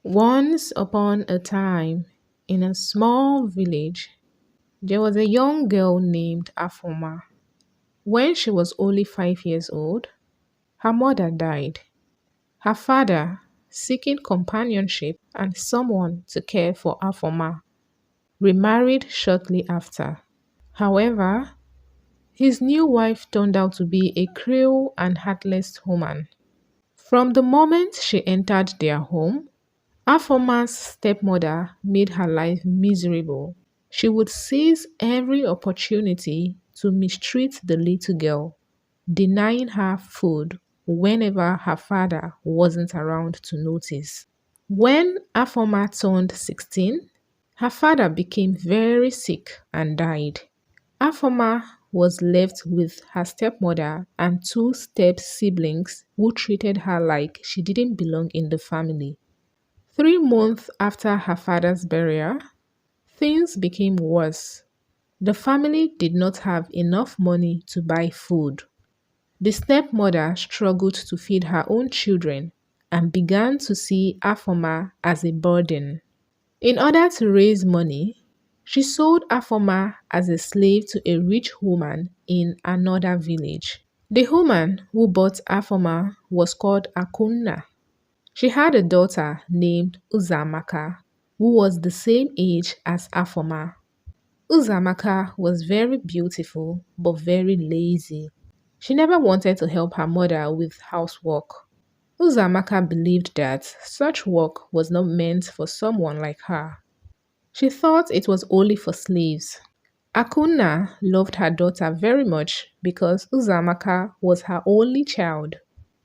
Once upon a time, in a small village, there was a young girl named Afoma. When she was only 5 years old, her mother died. Her father, seeking companionship and someone to care for Afoma, remarried shortly after. However, his new wife turned out to be a cruel and heartless woman. From the moment she entered their home, Afoma's stepmother made her life miserable. She would seize every opportunity to mistreat the little girl, denying her food whenever her father wasn't around to notice. When Afoma turned 16, her father became very sick and died. Afoma was left with her stepmother and two step siblings who treated her like she didn't belong in the family. 3 months after her father's burial, things became worse. The family did not have enough money to buy food. The stepmother struggled to feed her own children and began to see Afoma as a burden. In order to raise money, she sold Afoma as a slave to a rich woman in another village. The woman who bought Afoma was called Akunna. She had a daughter named Uzamaka, who was the same age as Afoma. Uzamaka was very beautiful but very lazy. She never wanted to help her mother with housework. Uzamaka believed that such work was not meant for someone like her. She thought it was only for slaves. Akuna loved her daughter very much because Uzamaka was her only child.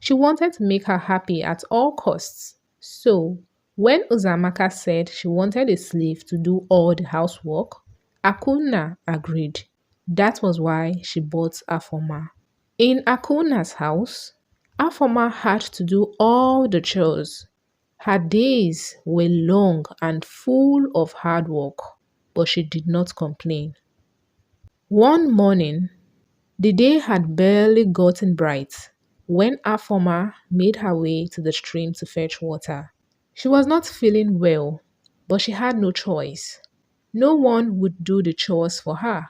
She wanted to make her happy at all costs. So, when Uzamaka said she wanted a slave to do all the housework, Akuna agreed. That was why she bought Afoma. In Akuna's house, Afoma had to do all the chores. Her days were long and full of hard work, but she did not complain. One morning, the day had barely gotten bright when Afoma made her way to the stream to fetch water. She was not feeling well, but she had no choice. No one would do the chores for her,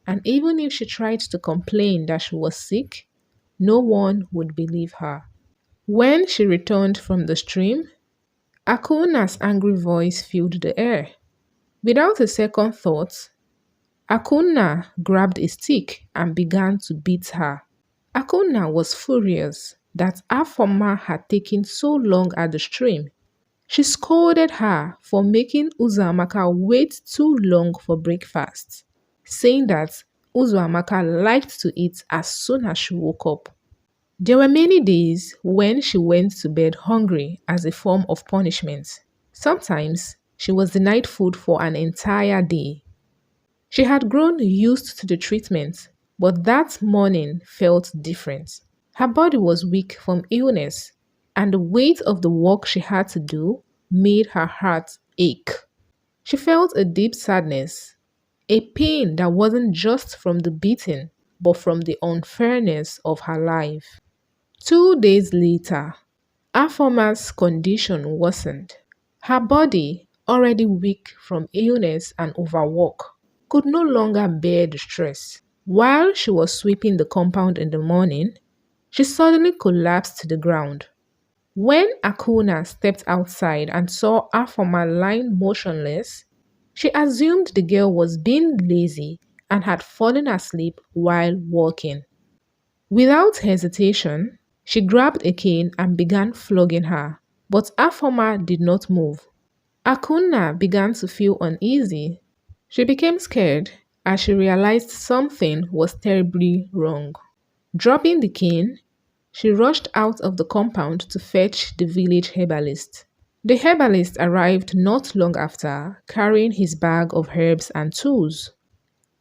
and even if she tried to complain that she was sick, no one would believe her. When she returned from the stream, Akuna's angry voice filled the air. Without a second thought, Akuna grabbed a stick and began to beat her. Akuna was furious that Afoma had taken so long at the stream. She scolded her for making Uzamaka wait too long for breakfast, saying that Uzamaka liked to eat as soon as she woke up. There were many days when she went to bed hungry as a form of punishment. Sometimes she was denied food for an entire day. She had grown used to the treatment, but that morning felt different. Her body was weak from illness, and the weight of the work she had to do made her heart ache. She felt a deep sadness, a pain that wasn't just from the beating, but from the unfairness of her life. 2 days later, Afoma's condition worsened. Her body, already weak from illness and overwork, could no longer bear the stress. While she was sweeping the compound in the morning, she suddenly collapsed to the ground. When Akuna stepped outside and saw Afoma lying motionless, she assumed the girl was being lazy and had fallen asleep while walking. Without hesitation, she grabbed a cane and began flogging her, but Afoma did not move. Akuna began to feel uneasy. She became scared as she realized something was terribly wrong. Dropping the cane, she rushed out of the compound to fetch the village herbalist. The herbalist arrived not long after, carrying his bag of herbs and tools.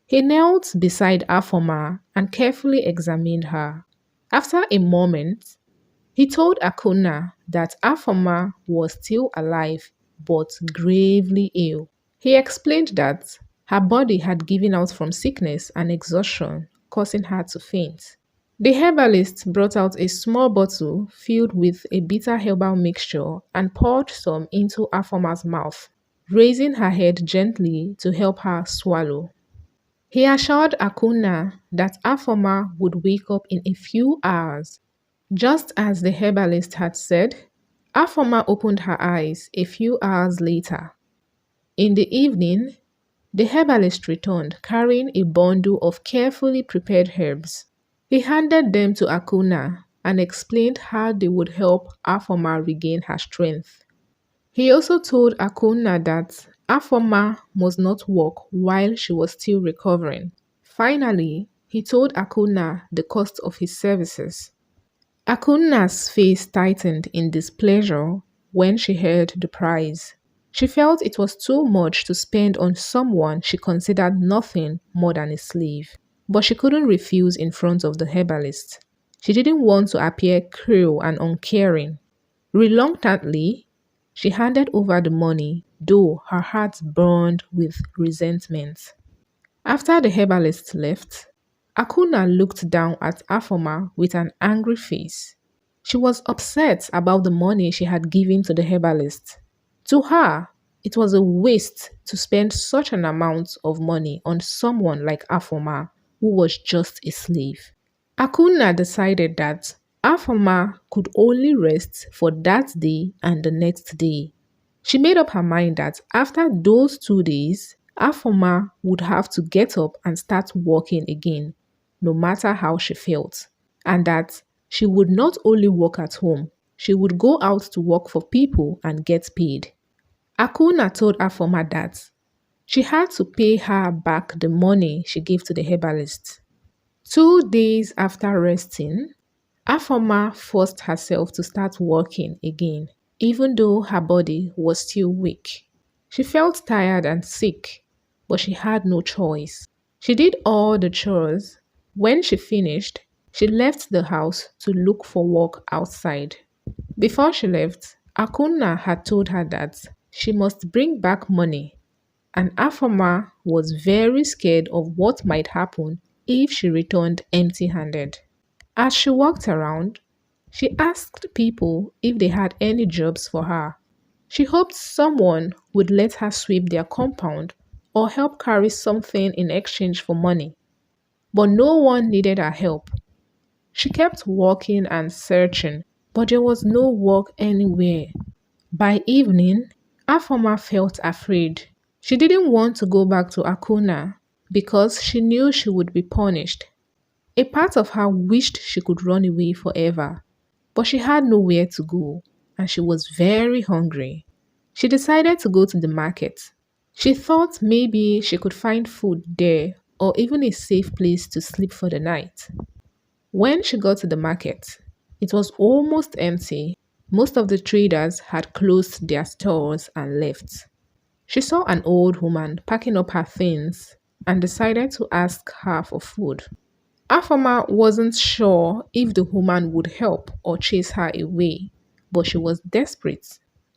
He knelt beside Afoma and carefully examined her. After a moment, he told Akuna that Afoma was still alive but gravely ill. He explained that her body had given out from sickness and exhaustion, causing her to faint. The herbalist brought out a small bottle filled with a bitter herbal mixture and poured some into Afoma's mouth, raising her head gently to help her swallow. He assured Akuna that Afoma would wake up in a few hours. Just as the herbalist had said, Afoma opened her eyes a few hours later. In the evening, the herbalist returned carrying a bundle of carefully prepared herbs. He handed them to Akuna and explained how they would help Afoma regain her strength. He also told Akuna that Afoma must not walk while she was still recovering. Finally, he told Akuna the cost of his services. Akuna's face tightened in displeasure when she heard the price. She felt it was too much to spend on someone she considered nothing more than a slave. But she couldn't refuse in front of the herbalist. She didn't want to appear cruel and uncaring. Reluctantly, she handed over the money, though her heart burned with resentment. After the herbalist left, Akuna looked down at Afoma with an angry face. She was upset about the money she had given to the herbalist. To her, it was a waste to spend such an amount of money on someone like Afoma, who was just a slave. Akuna decided that Afoma could only rest for that day and the next day. She made up her mind that after those 2 days, Afoma would have to get up and start working again, no matter how she felt, and that she would not only work at home, she would go out to work for people and get paid. Akuna told Afoma that she had to pay her back the money she gave to the herbalist. 2 days after resting, Afoma forced herself to start working again, even though her body was still weak. She felt tired and sick, but she had no choice. She did all the chores. When she finished, she left the house to look for work outside. Before she left, Akuna had told her that she must bring back money, and Afoma was very scared of what might happen if she returned empty handed. As she walked around, she asked people if they had any jobs for her. She hoped someone would let her sweep their compound or help carry something in exchange for money. But no one needed her help. She kept walking and searching, but there was no work anywhere. By evening, Afoma felt afraid. She didn't want to go back to Akuna because she knew she would be punished. A part of her wished she could run away forever, but she had nowhere to go and she was very hungry. She decided to go to the market. She thought maybe she could find food there or even a safe place to sleep for the night. When she got to the market, it was almost empty. Most of the traders had closed their stores and left. She saw an old woman packing up her things and decided to ask her for food. Afama wasn't sure if the woman would help or chase her away, but she was desperate.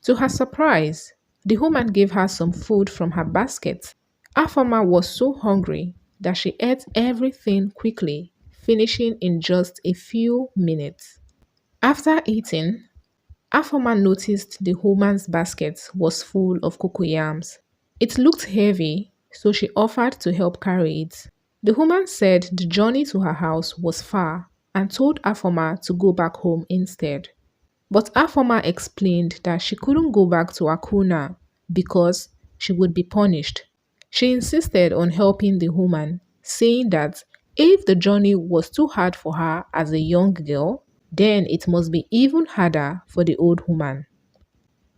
To her surprise, the woman gave her some food from her basket. Afama was so hungry that she ate everything quickly, finishing in just a few minutes. After eating, Afama noticed the woman's basket was full of cocoyams. It looked heavy, so she offered to help carry it. The woman said the journey to her house was far and told Afoma to go back home instead. But Afoma explained that she couldn't go back to Akuna because she would be punished. She insisted on helping the woman, saying that if the journey was too hard for her as a young girl, then it must be even harder for the old woman.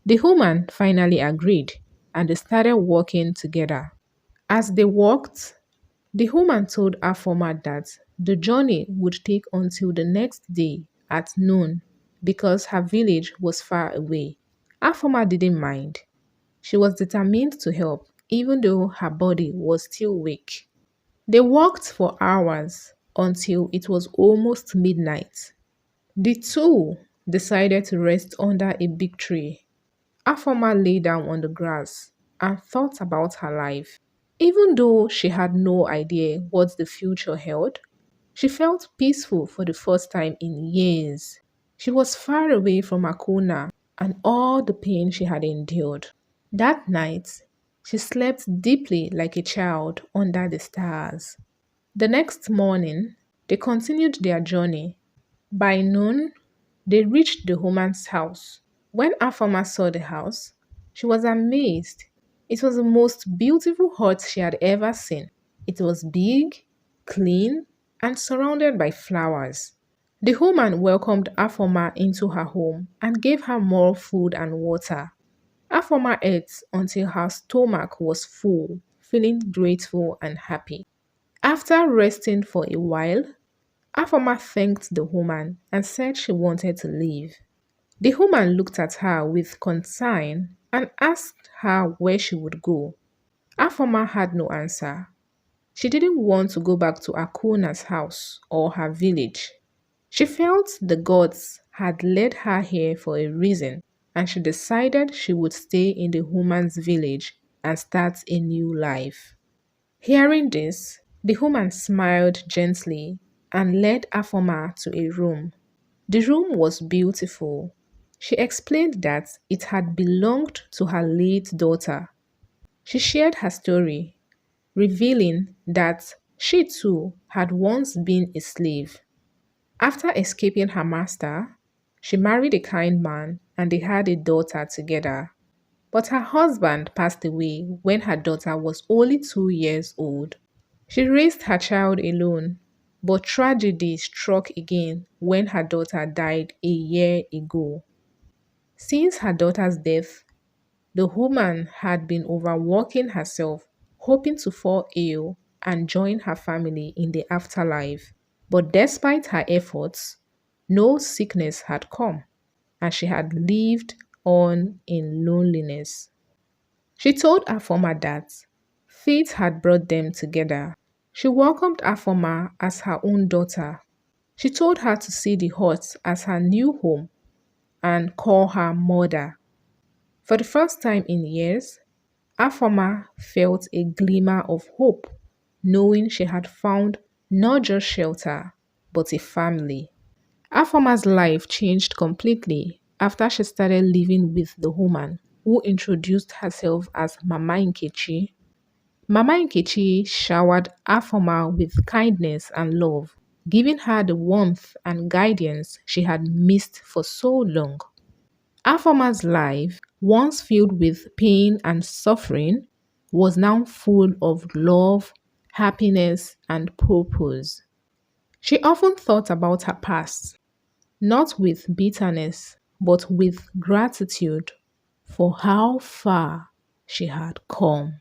The woman finally agreed and they started working together. As they walked, the woman told Afoma that the journey would take until the next day at noon because her village was far away. Afoma didn't mind. She was determined to help even though her body was still weak. They walked for hours until it was almost midnight. The two decided to rest under a big tree. Afoma lay down on the grass and thought about her life. Even though she had no idea what the future held, She felt peaceful for the first time in years. She was far away from Akuna and all the pain she had endured. That night, she slept deeply like a child under the stars. The next morning, they continued their journey. By noon, they reached the woman's house. When Afama saw the house, she was amazed. It was the most beautiful hut she had ever seen. It was big, clean, and surrounded by flowers. The woman welcomed Afoma into her home and gave her more food and water. Afoma ate until her stomach was full, feeling grateful and happy. After resting for a while, Afoma thanked the woman and said she wanted to leave. The woman looked at her with concern and asked her where she would go. Afoma had no answer. She didn't want to go back to Akuna's house or her village. She felt the gods had led her here for a reason, and she decided she would stay in the woman's village and start a new life. Hearing this, the woman smiled gently and led Afoma to a room. The room was beautiful. She explained that it had belonged to her late daughter. She shared her story, revealing that she too had once been a slave. After escaping her master, she married a kind man and they had a daughter together. But her husband passed away when her daughter was only 2 years old. She raised her child alone, but tragedy struck again when her daughter died a year ago. Since her daughter's death, the woman had been overworking herself, hoping to fall ill and join her family in the afterlife. But despite her efforts, no sickness had come, and she had lived on in loneliness. She told Afoma that fate had brought them together. She welcomed Afoma as her own daughter. She told her to see the hut as her new home and call her mother. For the first time in years, Afoma felt a glimmer of hope, knowing she had found not just shelter, but a family. Afoma's life changed completely after she started living with the woman who introduced herself as Mama Nkechi. Mama Nkechi showered Afoma with kindness and love, giving her the warmth and guidance she had missed for so long. Afoma's life, once filled with pain and suffering, was now full of love, happiness, and purpose. She often thought about her past, not with bitterness, but with gratitude for how far she had come.